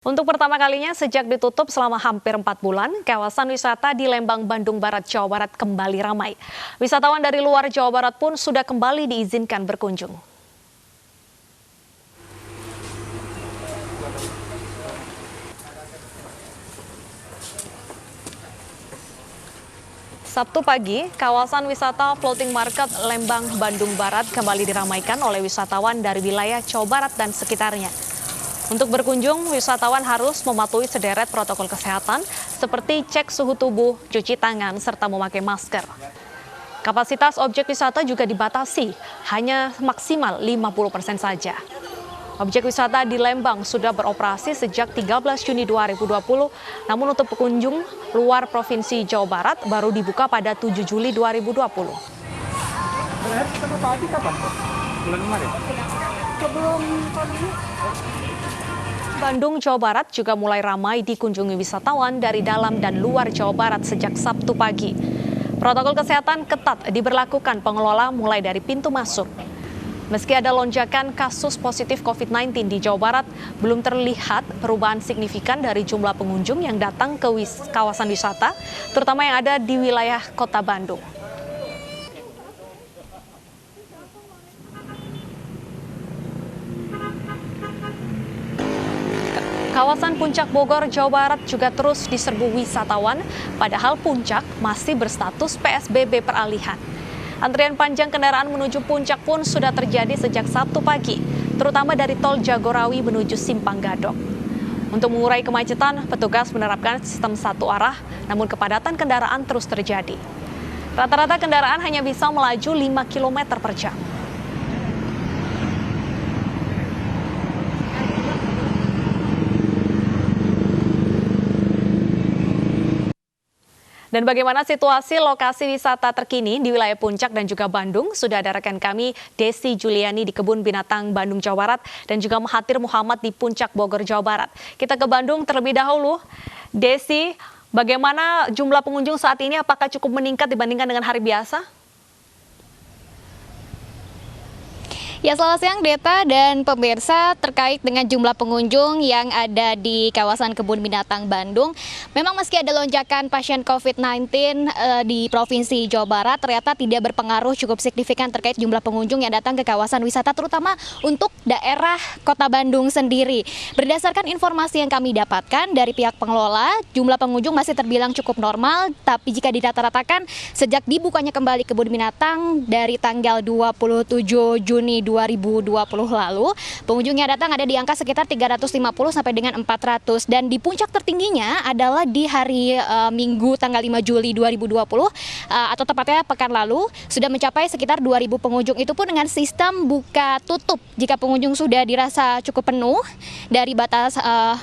Untuk pertama kalinya sejak ditutup selama hampir 4 bulan, kawasan wisata di Lembang, Bandung Barat, Jawa Barat kembali ramai. Wisatawan dari luar Jawa Barat pun sudah kembali diizinkan berkunjung. Sabtu pagi, kawasan wisata Floating Market Lembang, Bandung Barat kembali diramaikan oleh wisatawan dari wilayah Jawa Barat dan sekitarnya. Untuk berkunjung, wisatawan harus mematuhi sederet protokol kesehatan seperti cek suhu tubuh, cuci tangan, serta memakai masker. Kapasitas objek wisata juga dibatasi, hanya maksimal 50% saja. Objek wisata di Lembang sudah beroperasi sejak 13 Juni 2020, namun untuk pengunjung luar Provinsi Jawa Barat baru dibuka pada 7 Juli 2020. Bulan kemarin? Bandung, Jawa Barat juga mulai ramai dikunjungi wisatawan dari dalam dan luar Jawa Barat sejak Sabtu pagi. Protokol kesehatan ketat diberlakukan pengelola mulai dari pintu masuk. Meski ada lonjakan kasus positif COVID-19 di Jawa Barat, belum terlihat perubahan signifikan dari jumlah pengunjung yang datang ke kawasan wisata, terutama yang ada di wilayah Kota Bandung. Kawasan Puncak Bogor, Jawa Barat juga terus diserbu wisatawan, padahal Puncak masih berstatus PSBB peralihan. Antrian panjang kendaraan menuju Puncak pun sudah terjadi sejak Sabtu pagi, terutama dari tol Jagorawi menuju Simpang Gadok. Untuk mengurai kemacetan, petugas menerapkan sistem satu arah, namun kepadatan kendaraan terus terjadi. Rata-rata kendaraan hanya bisa melaju 5 km per jam. Dan bagaimana situasi lokasi wisata terkini di wilayah Puncak dan juga Bandung? Sudah ada rekan kami Desi Juliani di Kebun Binatang Bandung, Jawa Barat, dan juga Mahathir Muhammad di Puncak Bogor, Jawa Barat. Kita ke Bandung terlebih dahulu. Desi, bagaimana jumlah pengunjung saat ini? Apakah cukup meningkat dibandingkan dengan hari biasa? Ya, selamat siang Deta dan pemirsa. Terkait dengan jumlah pengunjung yang ada di kawasan Kebun Binatang Bandung, memang meski ada lonjakan pasien COVID-19 di Provinsi Jawa Barat, ternyata tidak berpengaruh cukup signifikan terkait jumlah pengunjung yang datang ke kawasan wisata, terutama untuk daerah Kota Bandung sendiri. Berdasarkan informasi yang kami dapatkan dari pihak pengelola, jumlah pengunjung masih terbilang cukup normal, tapi jika dirata-ratakan sejak dibukanya kembali Kebun Binatang dari tanggal 27 Juni 2020 lalu, pengunjung yang datang ada di angka sekitar 350 sampai dengan 400, dan di puncak tertingginya adalah di hari Minggu tanggal 5 Juli 2020 atau tepatnya pekan lalu sudah mencapai sekitar 2.000 pengunjung, itu pun dengan sistem buka tutup. Jika pengunjung sudah dirasa cukup penuh dari batas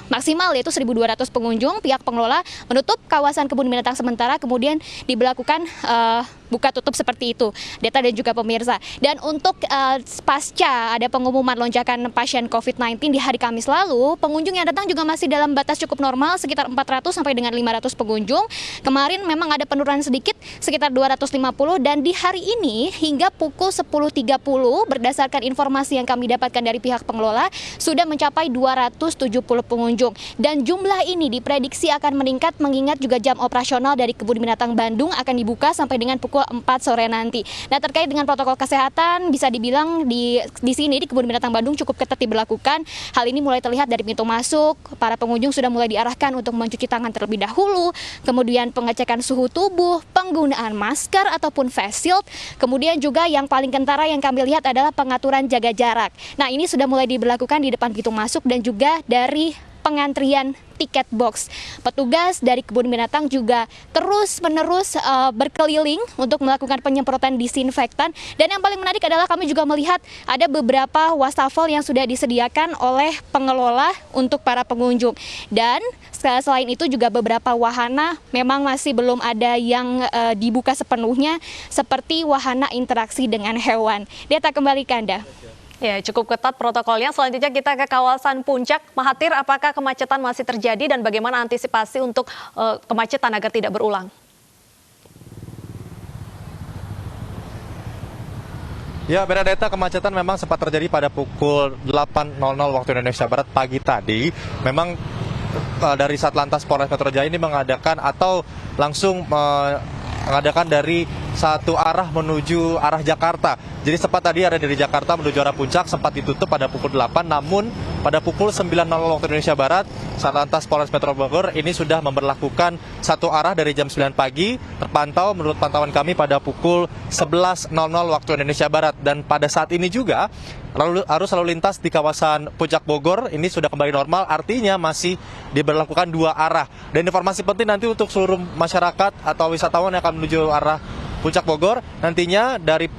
maksimal yaitu 1.200 pengunjung, pihak pengelola menutup kawasan Kebun Binatang sementara, kemudian diberlakukan buka tutup seperti itu, Deta dan juga pemirsa. Dan untuk pasca ada pengumuman lonjakan pasien COVID-19 di hari Kamis lalu, pengunjung yang datang juga masih dalam batas cukup normal, sekitar 400 sampai dengan 500 pengunjung. Kemarin memang ada penurunan sedikit, sekitar 250, dan di hari ini hingga pukul 10.30 berdasarkan informasi yang kami dapatkan dari pihak pengelola sudah mencapai 270 pengunjung. Dan jumlah ini diprediksi akan meningkat mengingat juga jam operasional dari Kebun Binatang Bandung akan dibuka sampai dengan pukul 4 sore nanti. Nah, terkait dengan protokol kesehatan, bisa dibilang di sini di Kebun Binatang Bandung cukup ketat diberlakukan. Hal ini mulai terlihat dari pintu masuk, para pengunjung sudah mulai diarahkan untuk mencuci tangan terlebih dahulu, kemudian pengecekan suhu tubuh, penggunaan masker ataupun face shield, kemudian juga yang paling kentara yang kami lihat adalah pengaturan jaga jarak. Nah, ini sudah mulai diberlakukan di depan pintu masuk dan juga dari pengantrian tiket box. Petugas dari Kebun Binatang juga terus-menerus berkeliling untuk melakukan penyemprotan disinfektan. Dan yang paling menarik adalah kami juga melihat ada beberapa wastafel yang sudah disediakan oleh pengelola untuk para pengunjung. Dan selain itu juga beberapa wahana memang masih belum ada yang dibuka sepenuhnya, seperti wahana interaksi dengan hewan. Deta, kembali ke Anda. Ya, cukup ketat protokolnya. Selanjutnya kita ke kawasan Puncak. Mahathir, apakah kemacetan masih terjadi dan bagaimana antisipasi untuk kemacetan agar tidak berulang? Ya, Bernadetta, kemacetan memang sempat terjadi pada pukul 8.00 waktu Indonesia Barat pagi tadi. Memang dari Satlantas Polres Metro Jaya ini mengadakan atau langsung mengadakan dari satu arah menuju arah Jakarta. Jadi sempat tadi ada dari Jakarta menuju arah Puncak sempat ditutup pada pukul 8, namun pada pukul 9.00 waktu Indonesia Barat, Satlantas Polres Metro Bogor ini sudah memberlakukan satu arah dari jam 9 pagi, terpantau menurut pantauan kami pada pukul 11.00 waktu Indonesia Barat. Dan pada saat ini juga arus lalu lintas di kawasan Puncak Bogor ini sudah kembali normal, artinya masih diberlakukan dua arah. Dan informasi penting nanti untuk seluruh masyarakat atau wisatawan yang akan menuju arah Puncak Bogor, nantinya dari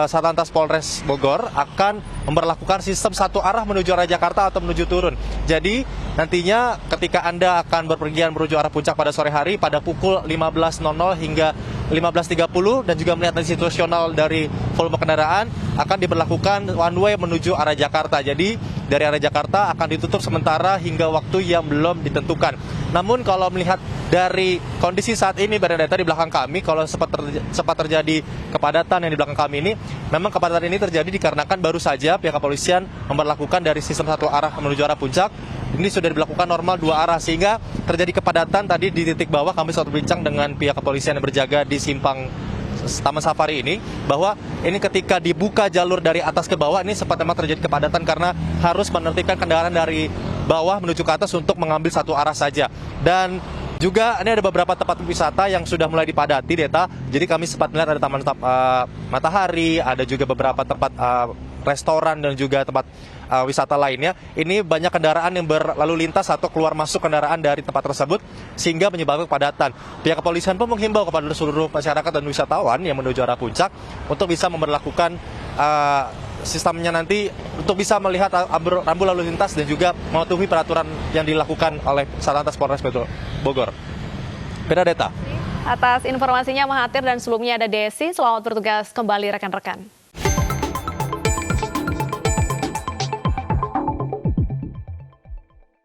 Satlantas Polres Bogor akan memberlakukan sistem satu arah menuju arah Jakarta atau menuju turun. Jadi nantinya ketika Anda akan berpergian menuju arah puncak pada sore hari pada pukul 15.00 hingga 15.30 dan juga melihat situasional dari volume kendaraan akan diberlakukan one way menuju arah Jakarta. Jadi dari arah Jakarta akan ditutup sementara hingga waktu yang belum ditentukan. Namun kalau melihat dari kondisi saat ini Bernadetta di belakang kami, kalau sempat terjadi kepadatan yang di belakang kami ini, memang kepadatan ini terjadi dikarenakan baru saja pihak kepolisian memberlakukan dari sistem satu arah menuju arah puncak. Ini sudah diberlakukan normal dua arah sehingga terjadi kepadatan tadi di titik bawah. Kami sempat berbincang dengan pihak kepolisian yang berjaga di simpang Taman Safari ini, bahwa ini ketika dibuka jalur dari atas ke bawah ini sempat memang terjadi kepadatan karena harus menertibkan kendaraan dari bawah menuju ke atas untuk mengambil satu arah saja. Dan juga ini ada beberapa tempat wisata yang sudah mulai dipadati, Deta. Jadi kami sempat melihat ada Taman Matahari, ada juga beberapa tempat restoran dan juga tempat wisata lainnya. Ini banyak kendaraan yang berlalu lintas atau keluar masuk kendaraan dari tempat tersebut sehingga menyebabkan kepadatan. Pihak kepolisian pun menghimbau kepada seluruh masyarakat dan wisatawan yang menuju arah puncak untuk bisa memberlakukan sistemnya nanti untuk bisa melihat rambu lalu lintas dan juga mematuhi peraturan yang dilakukan oleh Satlantas Polres Metro Bogor. Bernadetta. Atas informasinya Mahathir dan sebelumnya ada Desi. Selamat bertugas kembali rekan-rekan.